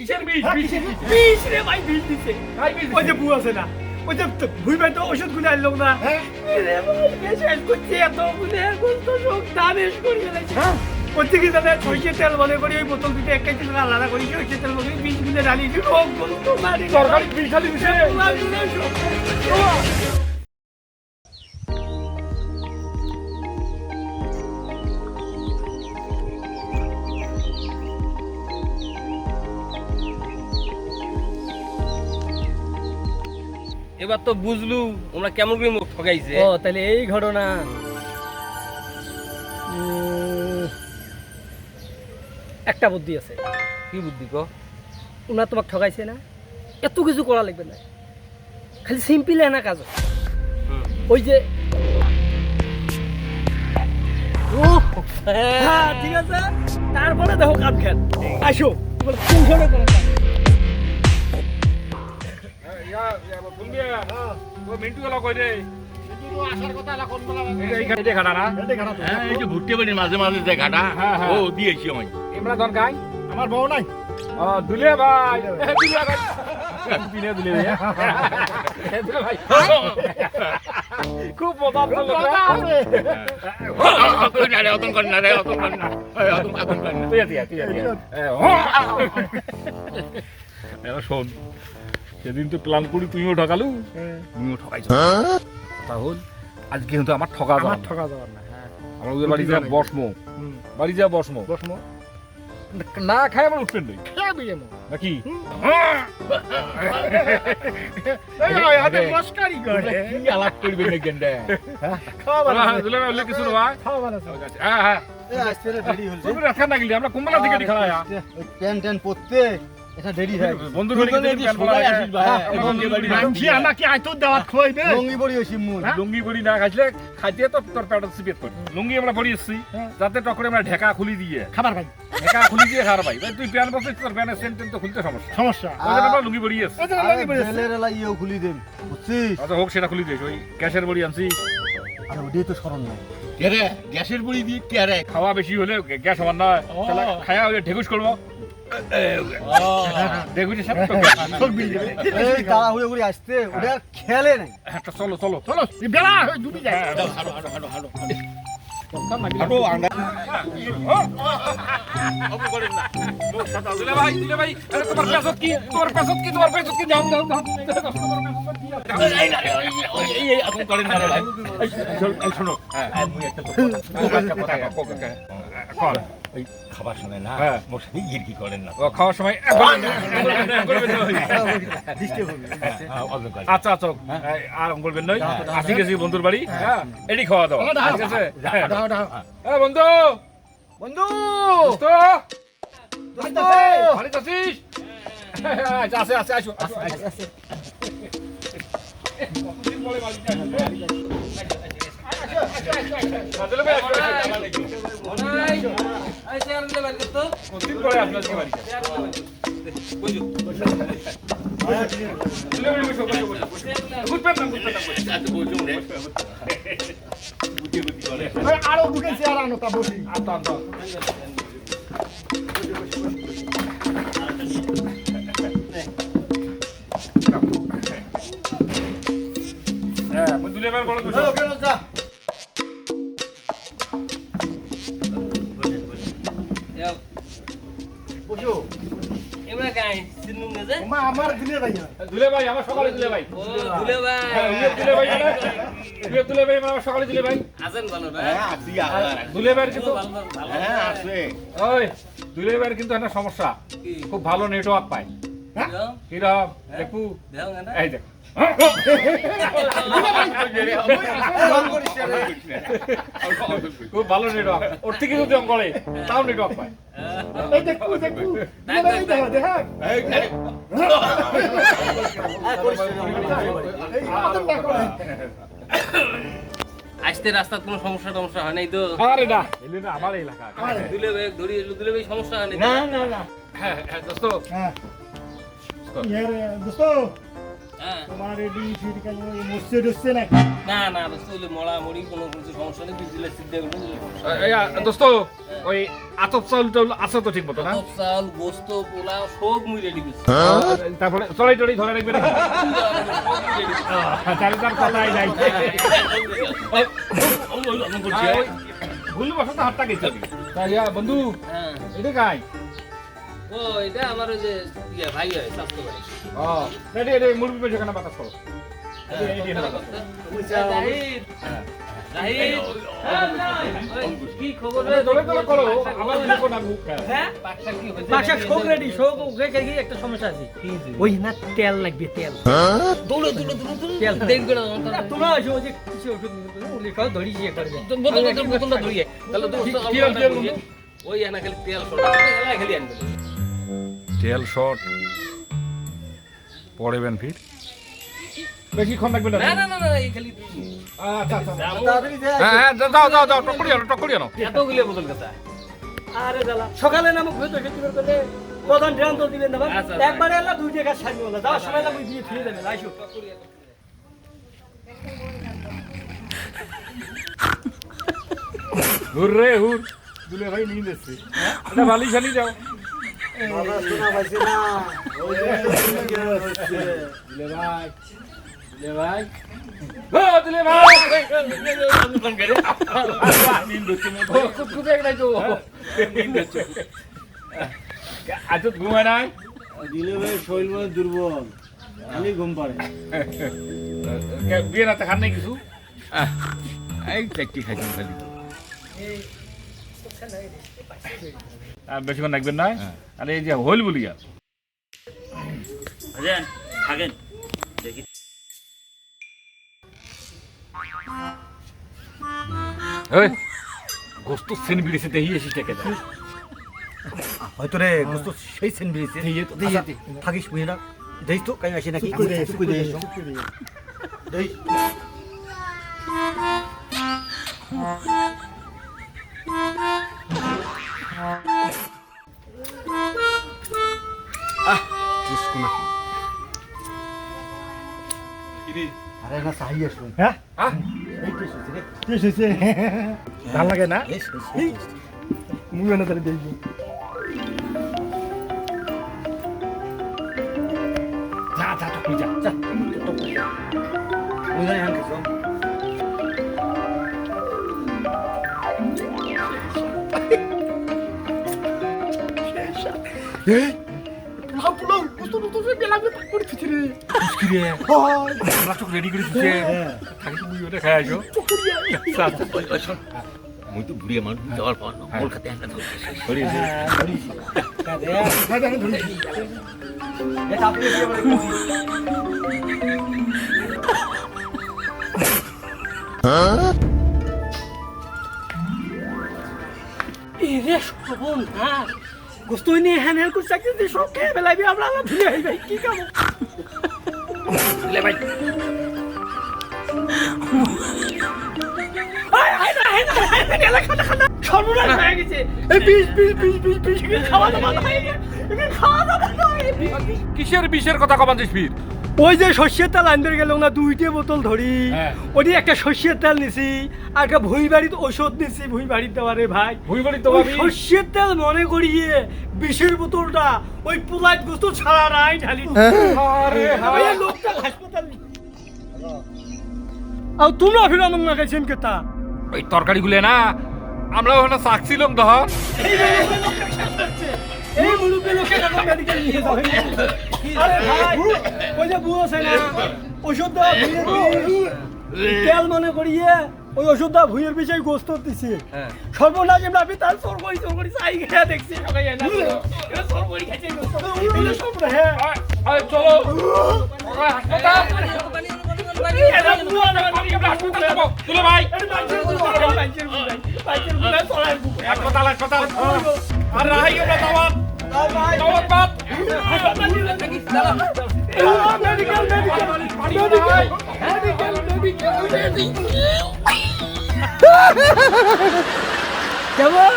কিসের বিষ বিষ রে ভাই বিষ দিছে কাই বিষ ওই যে বুয়া আছে না ওই যে ভুইবে তো ওষুধ গুলো আনলো না রে ভাই পেশেন্ট করছে এত গুলো এখন তো সব দামেশ করে ফেলেছে প্রত্যেকে দাদা সরষের তেল মনে করি ওই বোতল দুটো এক কেজি আলাদা করি সরষের তেল মনে বিষ গুলো ঢালি রোগ বলতো মারি সরকারি বিষ খালি দিছে এবার তো বুঝলু আমরা কেমন করে মুখ ঠকাইছে। ও তাহলে এই ঘটনা একটা বুদ্ধি আছে। কি বুদ্ধি কো? ওনা তোমাকে ঠকাইছে না, এত কিছু করা লাগবে না, খালি সিম্পল না কাজ। ওই যে হ্যাঁ ঠিক আছে, তারপরে দেখো কাজ খেল আসো টেনশনে করো না। মিন্টু গেল কই রে মাঝে মাঝে যে ঘাটা ও দিয়েছি আমি ইমরান ধন গাই আমার বউ নাই দুলে ভাই দুলে ভাই খুব মজা শোন, সেদিন তো প্ল্যান করি তুমিও ঠকালু, তুমিও ঠকাইছো। তাহলে আজকে কিন্তু আমার ঠকা যাওয়ার না। আমার ওদের বাড়ি যা বসমো, বাড়ি যা বসমো বসমো না খাই আমার উঠবেন নাকি আলাপ করবে কিছু নয়। আমরা কুম্বালা থেকে খেলা প্যান ট্যান পরতে এটা দেরি হয় বন্ধু লুঙ্গি বড়ি না খাইলে খাইতে তো তোর পেট সিপেট করি। লুঙ্গি আমরা পড়ি এসছি যাতে টকরে আমরা ঢেকা খুলি দিয়ে খাবার ভাই, ঢেকা খুলি দিয়ে খাবার ভাই। তুই প্যান বসে তোর প্যানের সেন্ট তো খুলতে সমস্যা আমরা লুঙ্গি বড়ি এসছি। খুলি দেন বুঝছিস? আচ্ছা হোক, সেটা খুলি দিস। ওই গ্যাসের বড়ি আনছি। আরে ওটাই তো স্মরণ নাই। গ্যাসের বড়ি দিয়ে কে রে খাওয়া বেশি হলে গ্যাস হবার না, খায়া ঢেকুস করবো। আসতে ওটা খেলে নাই। চলো চলো চলো খাবার সময় না মোর সাথে কি করেন না খাওয়ার সময়। আচ্ছা আচ্ছা আর বলবেন নয়, 80 কেজি বন্ধুর বাড়ি, এটি খাওয়া দাওয়া ঠিক আছে। বন্ধু বন্ধু বাড়িতে আছিস? আছে আছে আসো আরো দুটো চেয়ার আনো তা বসি। আমার দিলে ভাই, দুলে ভাই আমার সকালে দুলে ভাই, দুলে ভাই দুলে ভাই দুলে ভাই আমার সকালে দুলে ভাই আছেন ভালো না? দুলে ভাইয়ের কিন্তু আছে ওই দুলে ভাইয়ের কিন্তু একটা সমস্যা, খুব ভালো নেটওয়ার্ক পায়। কিরম দেখু এই দেখ খুব ভালো নেটওয়ার্ক, ওর থেকে যদি অঙ্ক করে তাও নেটওয়ার্ক পায়। আসতে রাস্তার কোনো সমস্যা হয় নাই তো? আরে না, এলি না আমার এলাকা। দুলে ভাই ধরি দুলে ভাই সমস্যা হয় নাই? না না না হ্যাঁ হ্যাঁ দোস্ত, হ্যাঁ দোস্ত হ্যাঁ। তোমার এডি ফির কেন মসজিদ হচ্ছে নাকি? না না দোস্ত ওই মরা মরি কোনো কিছু সমস্যা নেই দিলে সিদ্ধ করে দোস্ত ওই আতপ চাউল টাউল আছে তো ঠিক মতো না? চাল গোস্ত পোলাও সব মুই রেডি করছি তারপরে চড়াই টড়াই ধরে রাখবে নাকি? তাহলে তার কথাই নাই। ভুল বসত হাতটা গেছে তাই বন্ধু হ্যাঁ এটা কাই ও এটা আমার ওই যে ইয়ে ভাই হয় স্বাস্থ্য ভাই ও রেডি মুরগি পেছে কেন বাতাস করো কি খবর ধরে ধরে করো আমার দেখো না মুখ হ্যাঁ বাচ্চা কি হয়েছে বাসা শোক রেডি শোক ওকে কি একটা সমস্যা আছে ওই না তেল লাগবে তেল দৌড়ে দৌড়ে দৌড়ে তেল দেখ করে তোমরা আসো ওই যে কিছু ওষুধ নিতে ওলি খাও ধরি ইয়ে করে দেয়। বোতলটা ধরিয়ে তাহলে তো কি আর তেল বন্ধু? ওই এনা খালি তেল সরটা এলা খালি আনবে তেল শট পড়েবেন ফির বেশিক্ষণ লাগবে না না না না না এই খালি আচ্ছা আচ্ছা তাড়াতাড়ি দে। হ্যাঁ যাও যাও টকরি আনো এতগুলো বোতল কথা আরে জ্বালা সকালে নামক হয়তো সেটি করতে প্রধান ধ্যান তো দিবেন না ভাই। আচ্ছা, একবারে এলা দুই জায়গা সারি বলা যাওয়ার সময় লাগবে দিয়ে ফিরে দেবেন আইসো হুর রে হুর দুলে ভাই নিয়ে যাচ্ছে এটা বালি শালি যাও বাবা শোনা পাইছে না। ওই যে হচ্ছে। দুলে ভাই ও দুলে ভাই খুব নাই তো আজ ঘুমায় নাই দিলে ভাই শরীর মনে দুর্বল খালি ঘুম পারে। বিয়ে রাতে খান নাই কিছু এই চারটি খাইছেন খালি আর বেশিক্ষণ রাখবেন না আর এই যে হইল বলিয়া গোস্ত সেন বিড়েছে দেখি এসে টেকে যায় হয়তো রে গোস্ত সেই সেন বেরিয়েছে। থাকিস বুঝে না দেখ তো কাই আসে নাকি চুপ করে দেখ আরে না সাহি আসুন। হ্যাঁ ভাল লাগে না মুই না তাহলে দেখবো যা যা টকরি যা যা মুই জানি হান কিছু আমরা চোখ রেডি করে দিচ্ছে থাকি তুমি ওটা খাই আসো মুই তো বুড়িয়ে মানুষ যাওয়ার পর মোর খাতে একটা এরে সবন না গোস্ত নিয়ে হ্যান হ্যান করে চাকরি সব খেয়ে বেলাবি আমরা ভুলে হই ভাই কি কাম দিলে ভাই সর্বনাশ হয়ে গেছে এই বিষ খাওয়া দাওয়া হয়ে গেছে খাওয়া দাওয়া কিসের বিষের কথা কমাচ্ছিস ফির ওই যে সর্ষের তেল আনতে গেল না দুইটে বোতল ধরি হ্যাঁ। ওটি একটা সর্ষের তেল নিছি আর একটা ভুঁই বাড়িতে ওষুধ নিছি ভুঁই বাড়িতে দেওয়ারে ভাই ভুই বাড়ি তো ওই ভাবি সর্ষের তেল মনে করিয়ে বিষের বোতলটা ওই পোলাইট গোস্ত ছাড়া নাই ঢালি আরে ওই লোকটা হাসপাতাল আর তোমরা ফিরে আমার না গেছেন কেতা ওই তরকারিগুলো না আমরা ওখানে চাকছিলাম তখন এই মুলুকে লোকে এখন মেডিকেল নিয়ে যাবে আরে ভাই ওই যে বুড়ো আছে না ওষুধ দেওয়া ভুঁইয়ের তেল মনে করিয়ে ওই ওষুধ দেওয়া ভুঁইয়ের বিষয়ে গোস্ত দিছে সর্বনাশ এমনি আমি তার সর করি চাই খেয়ে দেখছি সবাই না সর করি খাইছে সব হ্যাঁ চলো হাসপাতাল তুলে ভাই হাসপাতাল আর রাহাই আমরা দাওয়াত দাওয়াত বাপ কেমন